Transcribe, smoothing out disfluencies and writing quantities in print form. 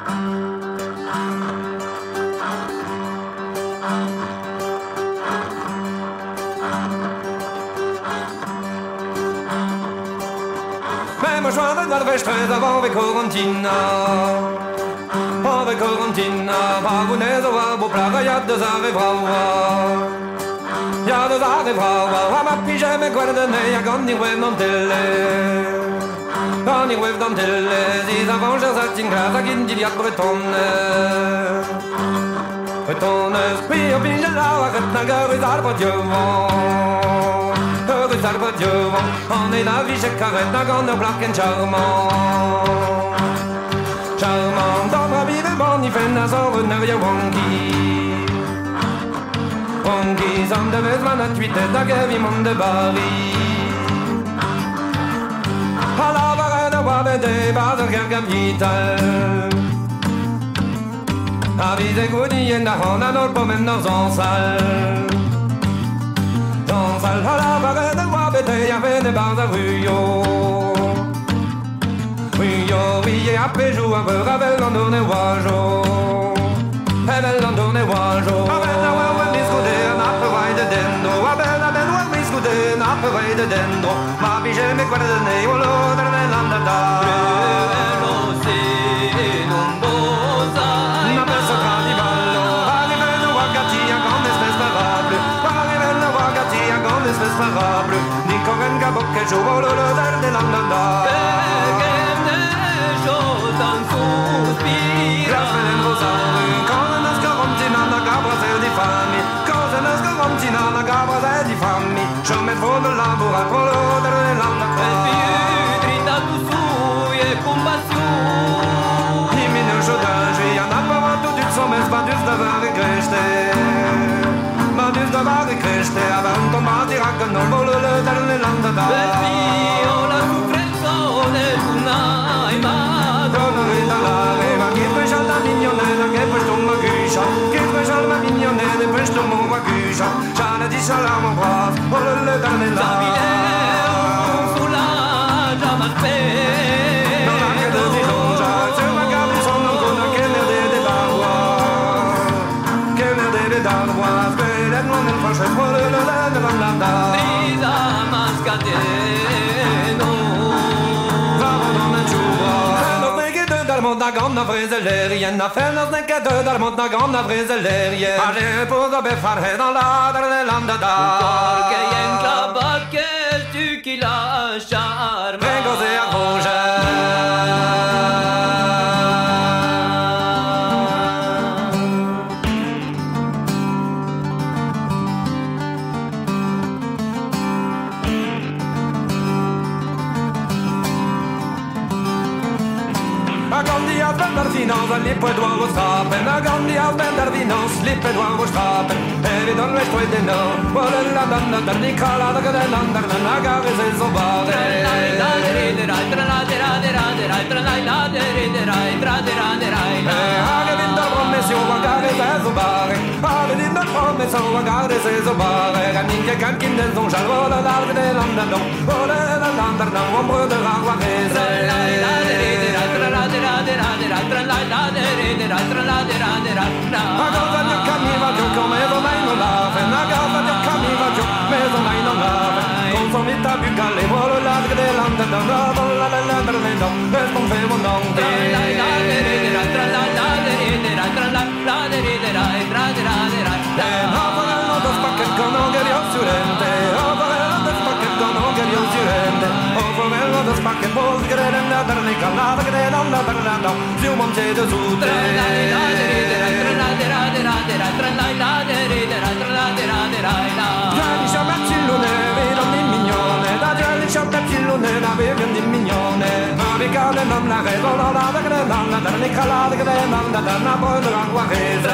Vem och sjönda när vi ströda var vi Corentina. Var vi Corentina, var vi nere var på Praga, ja då sa vi brava. Ja då sa vi brava, och man piger med guarda nej, jag går ni väl någon till. Går ni väl någon till, disa vångar satt sin grasa, gindi jag på tonne. Tonne, vi och piger la, att nagar vi där på jövån. On est la vie, j'ai carré, n'a qu'en a plaqué charmant. Charmant, dans ma vie, le bon, il fait n'a sauve, n'a rien wonky. Wonky, som de vet, man a tweeté, n'a qu'à vie, mon de Bali. À la barre de Wabé, des bars de quelqu'un vital. A vie, des goodies, n'a on a notre pomme, nos en salle. À la barre de Wabete, y avait des bars à Ruyo. Ruyo, oui, et après joue un peu, avec l'endorné wajo. Avec l'endorné wajo. Avec la welle biscoudé, n'a pas vrai de dendo. Avec la belle welle biscoudé, n'a pas vrai de dendo. Ma vie, j'ai mes guardes de nez, ou l'autre de l'andata. Brevelo, c'est non bosa. N'a pas ce carnivallo. Arrive le wagati, un grand espèce parable. Desfavorable, ni con un gabo que yo volo lo dar de la nada. Que ne jodan suspira. Grazie rosario, cosa nas garantina na cabra se di fami, cosa nas garantina na cabra se di fami. Je me fous de l'amour à pour le dar de la nada. Et puis grita tu sui e compassion. Ni mine jodan, je y en a pas tout du son mais pas du d'avoir regretté. Dus da var det kriste, avanto ma di racca non volo le dalle landa da. Io la sofferenza del tunai ma dono da la ma che poi la mignonella che poi sto ma guscia, che poi la mignonella poi sto ma guscia. Ciao di salamo qua, volo le dalle la. Sulla già ma pe. Non ha che di longa, se ma capi sono con che ne deve darwa. Che ne deve darwa. Non nel fascio fuori la brisa mascateno vamo non giuva non è che dal mondo gonna prese l'aerien a faire non è che dal mondo gonna prese l'aerien allez pour de faire dans la landa da porque en la que tu qui la charme vengo de arranger. Finanza lippo e duavo stappen, a grandi a bender di non slip e duavo stappen, e vi don le tue de no, vuole la donna da Nicola da che dell'andar da una gare se so bave. Ave vinto promesso a gare se so bave, ave vinto promesso a gare se so bave, canin che cankin del son jalvo la larga dell'andar no, vuole la landar no, ombre de la guarese. A cosa di cammiva giù come mai non lave, a cosa di cammiva giù come mai non lave. Conformità più calle, vuole l'arca dell'anda da una bolla dell'andrelendo, e sconfemo non te. Operello da spacchetto non che riossurente, operello da spacchetto non che riossurente, operello da spacchetto che rende per le calate che rende per la no, si un monte de sute. Già diciamo a Cillone, vedo un mignone, da già diciamo a Cillone, avevo un mignone, ma mi cade non la vedo, la che rende per le calate che rende per la bolla guarese.